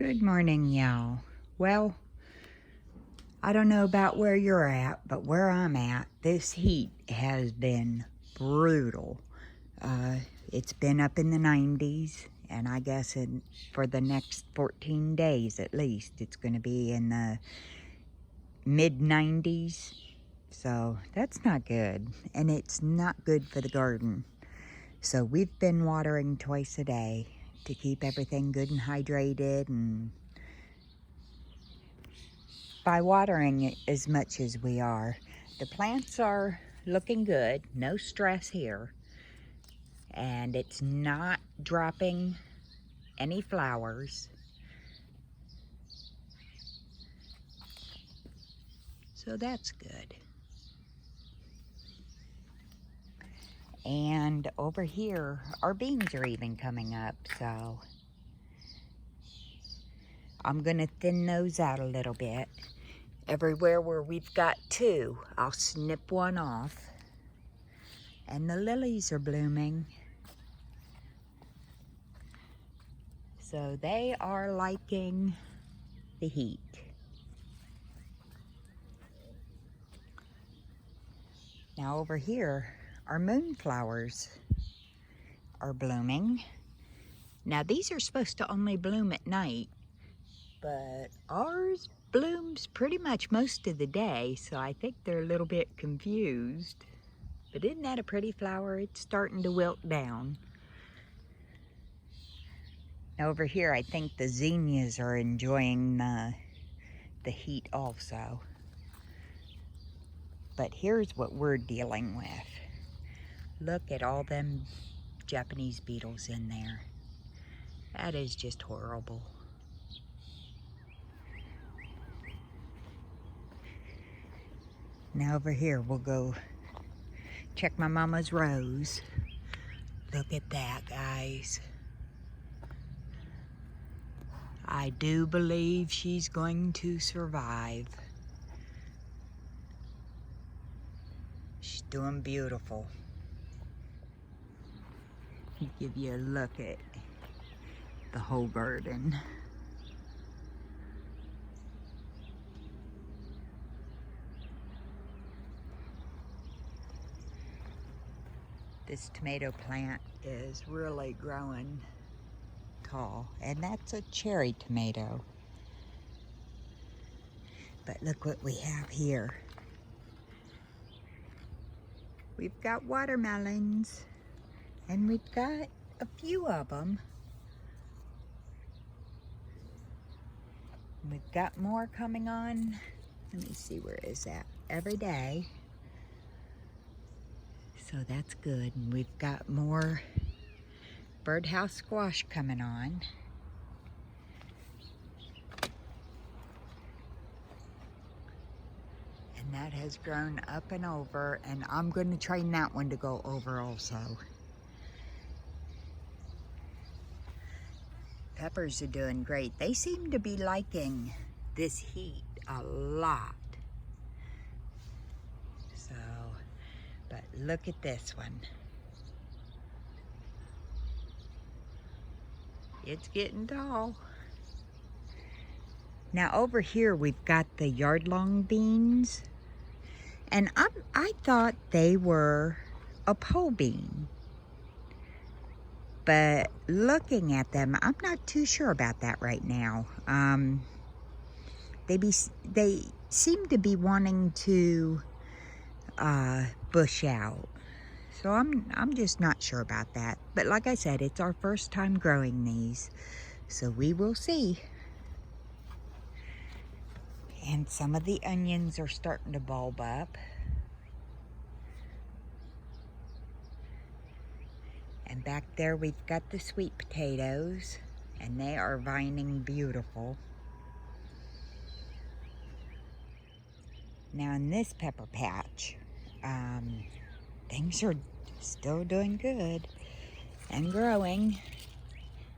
Good morning, y'all. Well, I don't know about where you're at, but where I'm at, this heat has been brutal. It's been up in the 90s, and I guess for the next 14 days at least, it's going to be in the mid 90s. So that's not good, and it's not good for the garden. So we've been watering twice a day to keep everything good and hydrated, and by watering it as much as we are, the plants are looking good, no stress here, and it's not dropping any flowers. So that's good. And over here, our beans are even coming up, so I'm gonna thin those out a little bit. Everywhere where we've got two, I'll snip one off. And the lilies are blooming. So they are liking the heat. Now over here, our moonflowers are blooming. Now these are supposed to only bloom at night, but ours blooms pretty much most of the day, so I think they're a little bit confused. But isn't that a pretty flower? It's starting to wilt down. Now over here, I think the zinnias are enjoying the heat also. But here's what we're dealing with. Look at all them Japanese beetles in there. That is just horrible. Now over here, we'll go check my mama's rose. Look at that, guys. I do believe she's going to survive. She's doing beautiful. Give you a look at the whole garden. This tomato plant is really growing tall, and that's a cherry tomato. But look what we have here. We've got watermelons, and we've got a few of them. We've got more coming on. Let me see, where is that? Every day. So that's good. And we've got more birdhouse squash coming on. And that has grown up and over, and I'm going to train that one to go over also. Peppers are doing great. They seem to be liking this heat a lot. So, but look at this one. It's getting tall. Now over here we've got the yard-long beans. And I thought they were a pole bean. But looking at them, I'm not too sure about that right now. They seem to be wanting to bush out. So I'm just not sure about that. But like I said, it's our first time growing these. So we will see. And some of the onions are starting to bulb up. And back there we've got the sweet potatoes, and they are vining beautiful. Now in this pepper patch, things are still doing good and growing.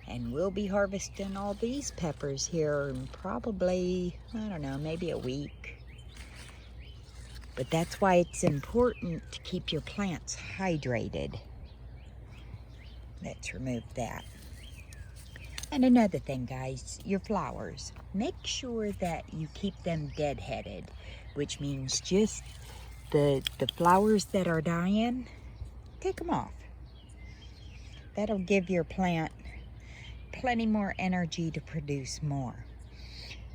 And we'll be harvesting all these peppers here in probably, I don't know, maybe a week. But that's why it's important to keep your plants hydrated. Let's remove that. And another thing, guys, your flowers, make sure that you keep them deadheaded, which means just the flowers that are dying, take them off. That'll give your plant plenty more energy to produce more.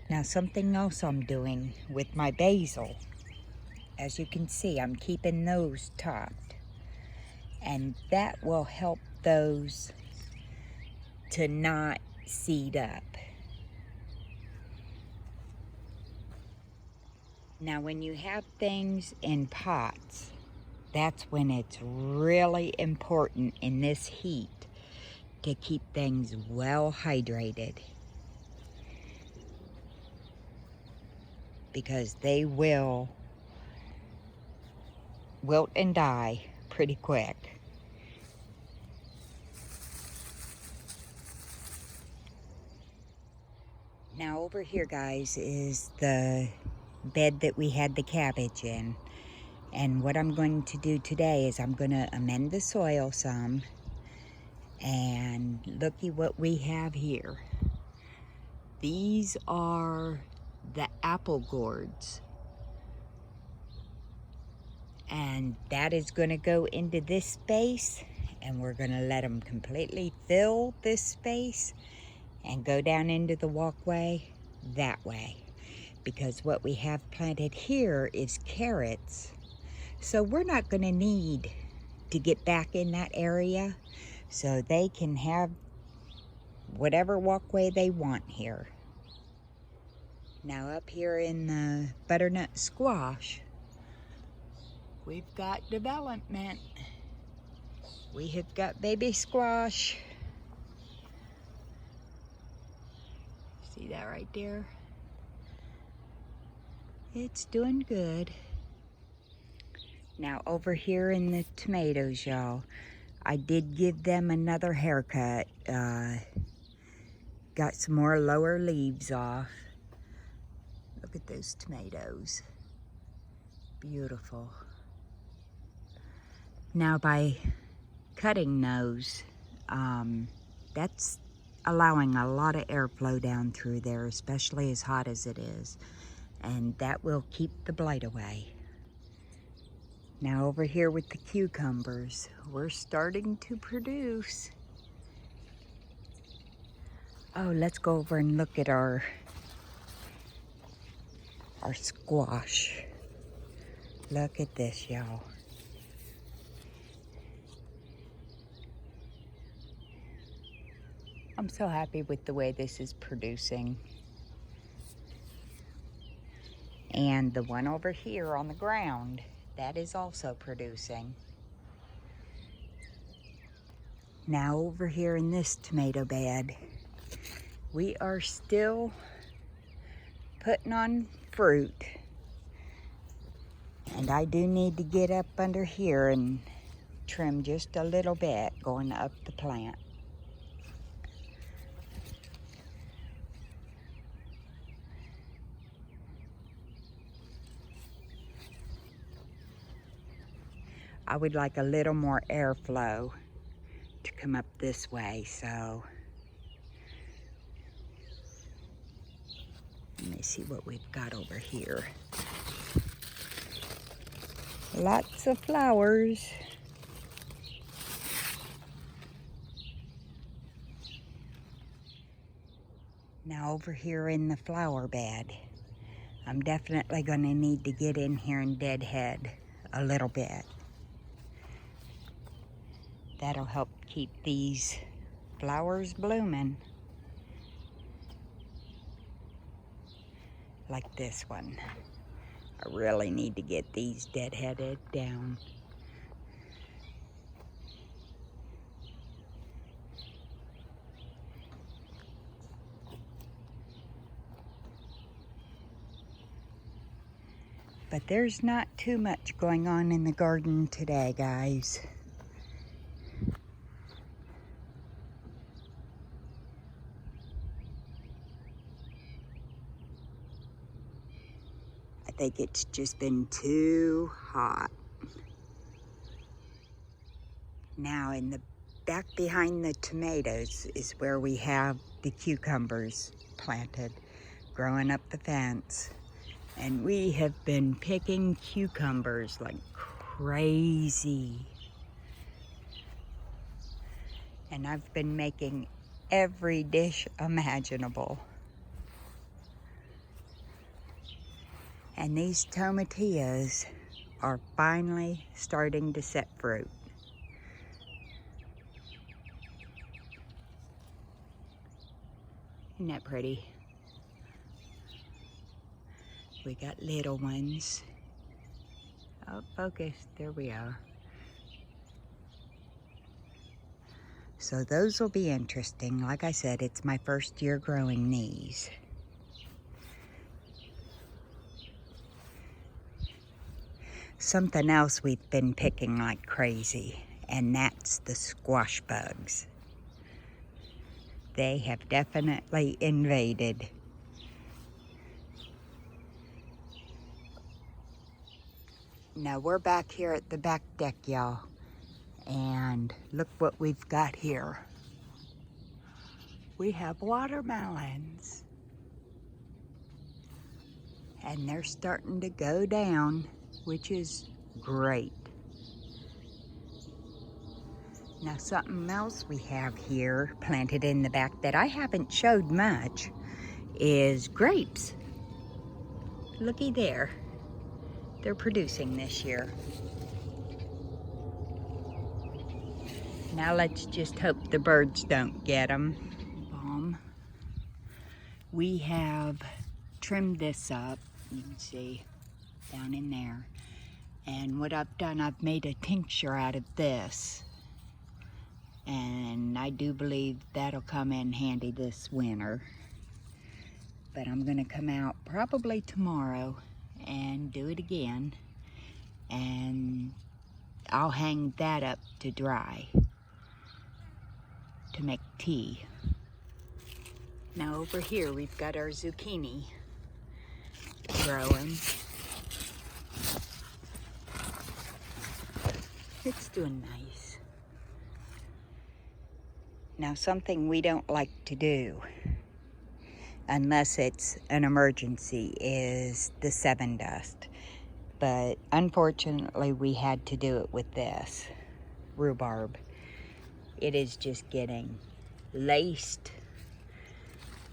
Now, something else I'm doing with my basil, as you can see, I'm keeping those topped, and that will help those to not seed up. Now, when you have things in pots, that's when it's really important in this heat to keep things well hydrated, because they will wilt and die pretty quick. Now over here, guys, is the bed that we had the cabbage in. And what I'm going to do today is I'm going to amend the soil some. And looky what we have here. These are the apple gourds. And that is going to go into this space. And we're going to let them completely fill this space and go down into the walkway that way. Because what we have planted here is carrots. So we're not going to need to get back in that area. So they can have whatever walkway they want here. Now up here in the butternut squash, we've got development. We have got baby squash. See that right there? It's doing good. Now over here in the tomatoes, y'all, I did give them another haircut. Got some more lower leaves off. Look at those tomatoes. Beautiful. Now by cutting those, that's allowing a lot of airflow down through there, especially as hot as it is. And that will keep the blight away. Now over here with the cucumbers, we're starting to produce. Oh, let's go over and look at our squash. Look at this, y'all. I'm so happy with the way this is producing. And the one over here on the ground, that is also producing. Now over here in this tomato bed, we are still putting on fruit. And I do need to get up under here and trim just a little bit going up the plant. I would like a little more airflow to come up this way, so let me see what we've got over here. Lots of flowers. Now over here in the flower bed, I'm definitely going to need to get in here and deadhead a little bit. That'll help keep these flowers blooming. Like this one. I really need to get these deadheaded down. But there's not too much going on in the garden today, guys. I think it's just been too hot. Now in the back behind the tomatoes is where we have the cucumbers planted, growing up the fence. And we have been picking cucumbers like crazy. And I've been making every dish imaginable. And these tomatillas are finally starting to set fruit. Isn't that pretty? We got little ones. Oh, focus, there we are. So those will be interesting. Like I said, it's my first year growing these. Something else we've been picking like crazy, and that's the squash bugs. They have definitely invaded. Now we're back here at the back deck, y'all, and look what we've got here. We have watermelons, and they're starting to go down, which is great. Now something else we have here planted in the back that I haven't showed much is grapes. Looky there. They're producing this year. Now let's just hope the birds don't get them. We have trimmed this up, you can see down in there. And what I've done, I've made a tincture out of this. And I do believe that'll come in handy this winter. But I'm gonna come out probably tomorrow and do it again, and I'll hang that up to dry to make tea. Now over here we've got our zucchini growing. It's doing nice. Now something we don't like to do unless it's an emergency is the 7 dust. But unfortunately we had to do it with this rhubarb. It is just getting laced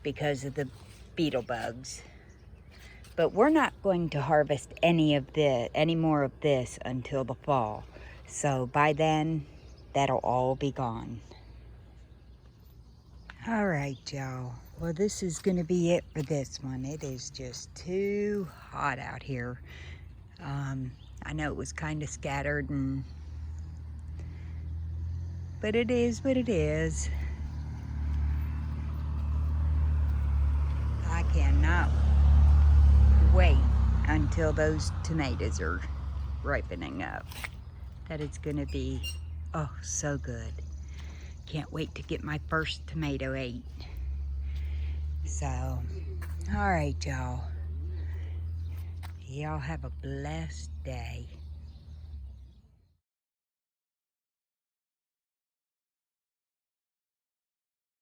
because of the beetle bugs. But we're not going to harvest any more of this until the fall. So by then, that'll all be gone. All right, y'all. Well, this is gonna be it for this one. It is just too hot out here. I know it was kind of scattered, but it is what it is. I cannot wait until those tomatoes are ripening up. That is gonna be, oh, so good. Can't wait to get my first tomato ate. So, all right, y'all. Y'all have a blessed day.